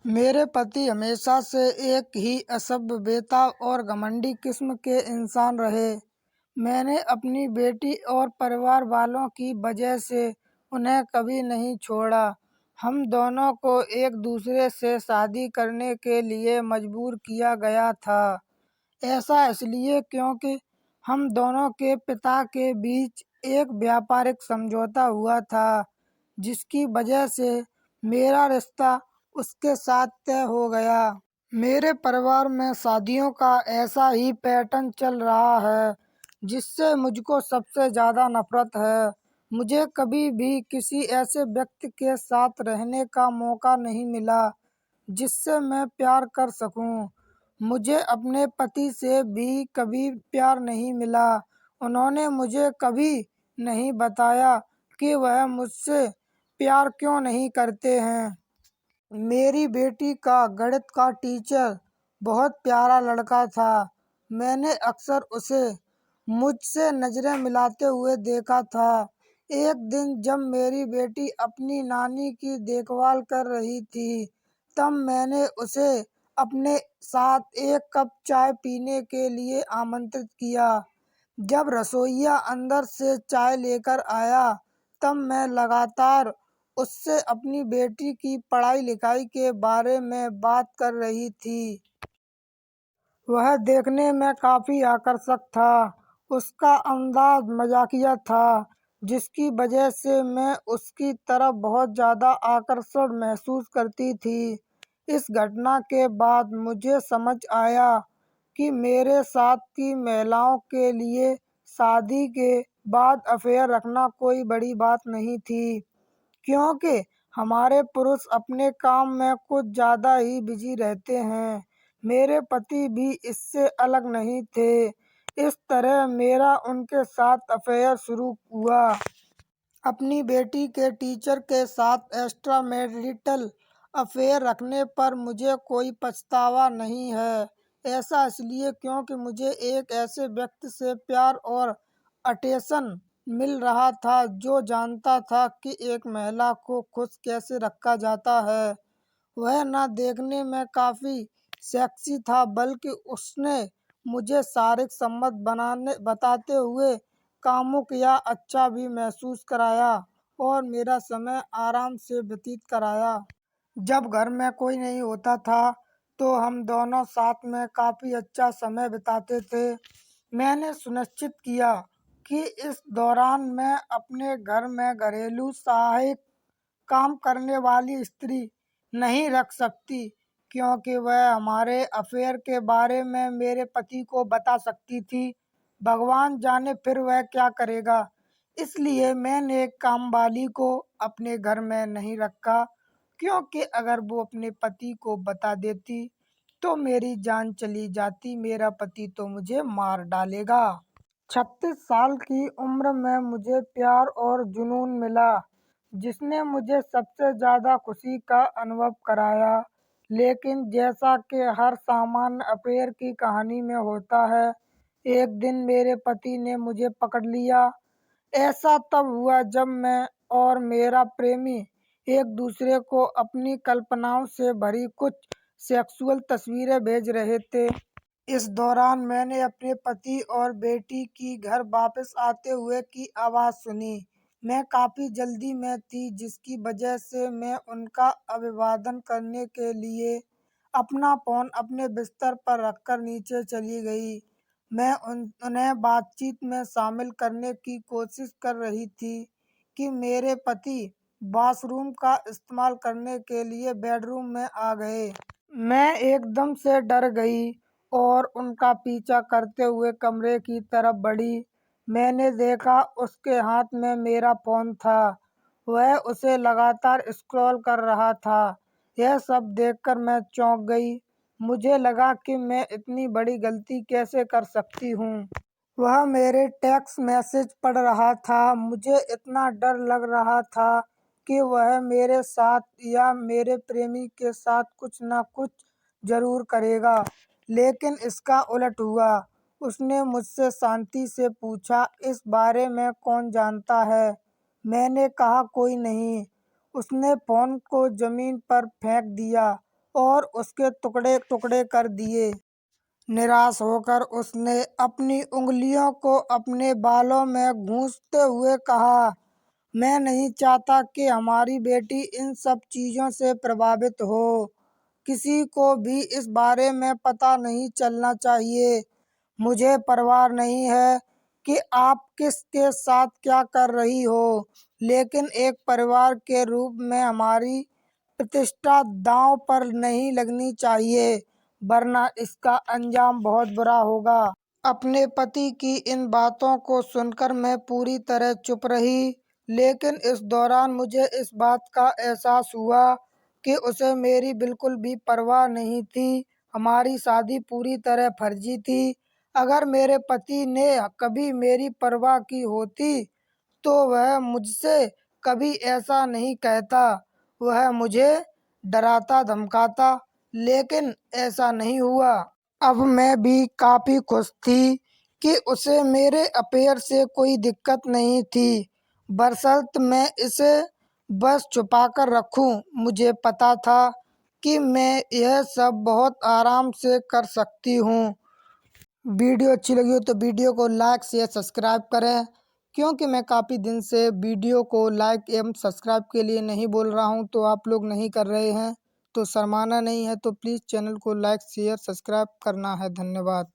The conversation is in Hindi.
मेरे पति हमेशा से एक ही असभ्य, बेताब और घमंडी किस्म के इंसान रहे। मैंने अपनी बेटी और परिवार वालों की वजह से उन्हें कभी नहीं छोड़ा। हम दोनों को एक दूसरे से शादी करने के लिए मजबूर किया गया था। ऐसा इसलिए क्योंकि हम दोनों के पिता के बीच एक व्यापारिक समझौता हुआ था, जिसकी वजह से मेरा रिश्ता उसके साथ तय हो गया। मेरे परिवार में शादियों का ऐसा ही पैटर्न चल रहा है, जिससे मुझको सबसे ज़्यादा नफरत है। मुझे कभी भी किसी ऐसे व्यक्ति के साथ रहने का मौका नहीं मिला जिससे मैं प्यार कर सकूं। मुझे अपने पति से भी कभी प्यार नहीं मिला। उन्होंने मुझे कभी नहीं बताया कि वह मुझसे प्यार क्यों नहीं करते हैं। मेरी बेटी का गणित का टीचर बहुत प्यारा लड़का था। मैंने अक्सर उसे मुझसे नज़रें मिलाते हुए देखा था। एक दिन जब मेरी बेटी अपनी नानी की देखभाल कर रही थी, तब मैंने उसे अपने साथ एक कप चाय पीने के लिए आमंत्रित किया। जब रसोइया अंदर से चाय लेकर आया, तब मैं लगातार उससे अपनी बेटी की पढ़ाई लिखाई के बारे में बात कर रही थी। वह देखने में काफ़ी आकर्षक था। उसका अंदाज मजाकिया था, जिसकी वजह से मैं उसकी तरफ बहुत ज़्यादा आकर्षण महसूस करती थी। इस घटना के बाद मुझे समझ आया कि मेरे साथ की महिलाओं के लिए शादी के बाद अफेयर रखना कोई बड़ी बात नहीं थी, क्योंकि हमारे पुरुष अपने काम में कुछ ज़्यादा ही बिजी रहते हैं। मेरे पति भी इससे अलग नहीं थे। इस तरह मेरा उनके साथ अफेयर शुरू हुआ। अपनी बेटी के टीचर के साथ एक्स्ट्रा मैरिटल अफेयर रखने पर मुझे कोई पछतावा नहीं है। ऐसा इसलिए क्योंकि मुझे एक ऐसे व्यक्ति से प्यार और अटेंशन मिल रहा था जो जानता था कि एक महिला को खुश कैसे रखा जाता है। वह न देखने में काफ़ी सेक्सी था, बल्कि उसने मुझे शारीरिक संबंध बताते हुए कामुक या अच्छा भी महसूस कराया और मेरा समय आराम से व्यतीत कराया। जब घर में कोई नहीं होता था, तो हम दोनों साथ में काफ़ी अच्छा समय बिताते थे। मैंने सुनिश्चित किया कि इस दौरान मैं अपने घर में घरेलू सहायक काम करने वाली स्त्री नहीं रख सकती, क्योंकि वह हमारे अफेयर के बारे में मेरे पति को बता सकती थी। भगवान जाने फिर वह क्या करेगा। इसलिए मैंने एक कामवाली को अपने घर में नहीं रखा, क्योंकि अगर वो अपने पति को बता देती तो मेरी जान चली जाती। मेरा पति तो मुझे मार डालेगा। 36 साल की उम्र में मुझे प्यार और जुनून मिला, जिसने मुझे सबसे ज़्यादा खुशी का अनुभव कराया। लेकिन जैसा कि हर सामान्य अफेयर की कहानी में होता है, एक दिन मेरे पति ने मुझे पकड़ लिया। ऐसा तब हुआ जब मैं और मेरा प्रेमी एक दूसरे को अपनी कल्पनाओं से भरी कुछ सेक्सुअल तस्वीरें भेज रहे थे। इस दौरान मैंने अपने पति और बेटी की घर वापस आते हुए की आवाज़ सुनी। मैं काफ़ी जल्दी में थी, जिसकी वजह से मैं उनका अभिवादन करने के लिए अपना फ़ोन अपने बिस्तर पर रखकर नीचे चली गई। मैं उन्हें बातचीत में शामिल करने की कोशिश कर रही थी कि मेरे पति बाथरूम का इस्तेमाल करने के लिए बेडरूम में आ गए। मैं एकदम से डर गई और उनका पीछा करते हुए कमरे की तरफ बढ़ी। मैंने देखा उसके हाथ में मेरा फ़ोन था। वह उसे लगातार स्क्रॉल कर रहा था। यह सब देखकर मैं चौंक गई। मुझे लगा कि मैं इतनी बड़ी गलती कैसे कर सकती हूँ। वह मेरे टेक्स्ट मैसेज पढ़ रहा था। मुझे इतना डर लग रहा था कि वह मेरे साथ या मेरे प्रेमी के साथ कुछ न कुछ ज़रूर करेगा, लेकिन इसका उलट हुआ। उसने मुझसे शांति से पूछा, इस बारे में कौन जानता है? मैंने कहा, कोई नहीं। उसने फ़ोन को ज़मीन पर फेंक दिया और उसके टुकड़े टुकड़े कर दिए। निराश होकर उसने अपनी उंगलियों को अपने बालों में गूंथते हुए कहा, मैं नहीं चाहता कि हमारी बेटी इन सब चीज़ों से प्रभावित हो। किसी को भी इस बारे में पता नहीं चलना चाहिए। मुझे परवाह नहीं है कि आप किसके साथ क्या कर रही हो, लेकिन एक परिवार के रूप में हमारी प्रतिष्ठा दांव पर नहीं लगनी चाहिए, वरना इसका अंजाम बहुत बुरा होगा। अपने पति की इन बातों को सुनकर मैं पूरी तरह चुप रही, लेकिन इस दौरान मुझे इस बात का एहसास हुआ कि उसे मेरी बिल्कुल भी परवाह नहीं थी। हमारी शादी पूरी तरह फर्जी थी। अगर मेरे पति ने कभी मेरी परवाह की होती तो वह मुझसे कभी ऐसा नहीं कहता। वह मुझे डराता धमकाता, लेकिन ऐसा नहीं हुआ। अब मैं भी काफी खुश थी कि उसे मेरे अफेयर से कोई दिक्कत नहीं थी, बशर्ते मैं इसे बस छुपाकर रखूं। मुझे पता था कि मैं यह सब बहुत आराम से कर सकती हूँ। वीडियो अच्छी लगी हो तो वीडियो को लाइक शेयर सब्सक्राइब करें, क्योंकि मैं काफ़ी दिन से वीडियो को लाइक एवं सब्सक्राइब के लिए नहीं बोल रहा हूं, तो आप लोग नहीं कर रहे हैं। तो शर्माना नहीं है, तो प्लीज़ चैनल को लाइक शेयर सब्सक्राइब करना है। धन्यवाद।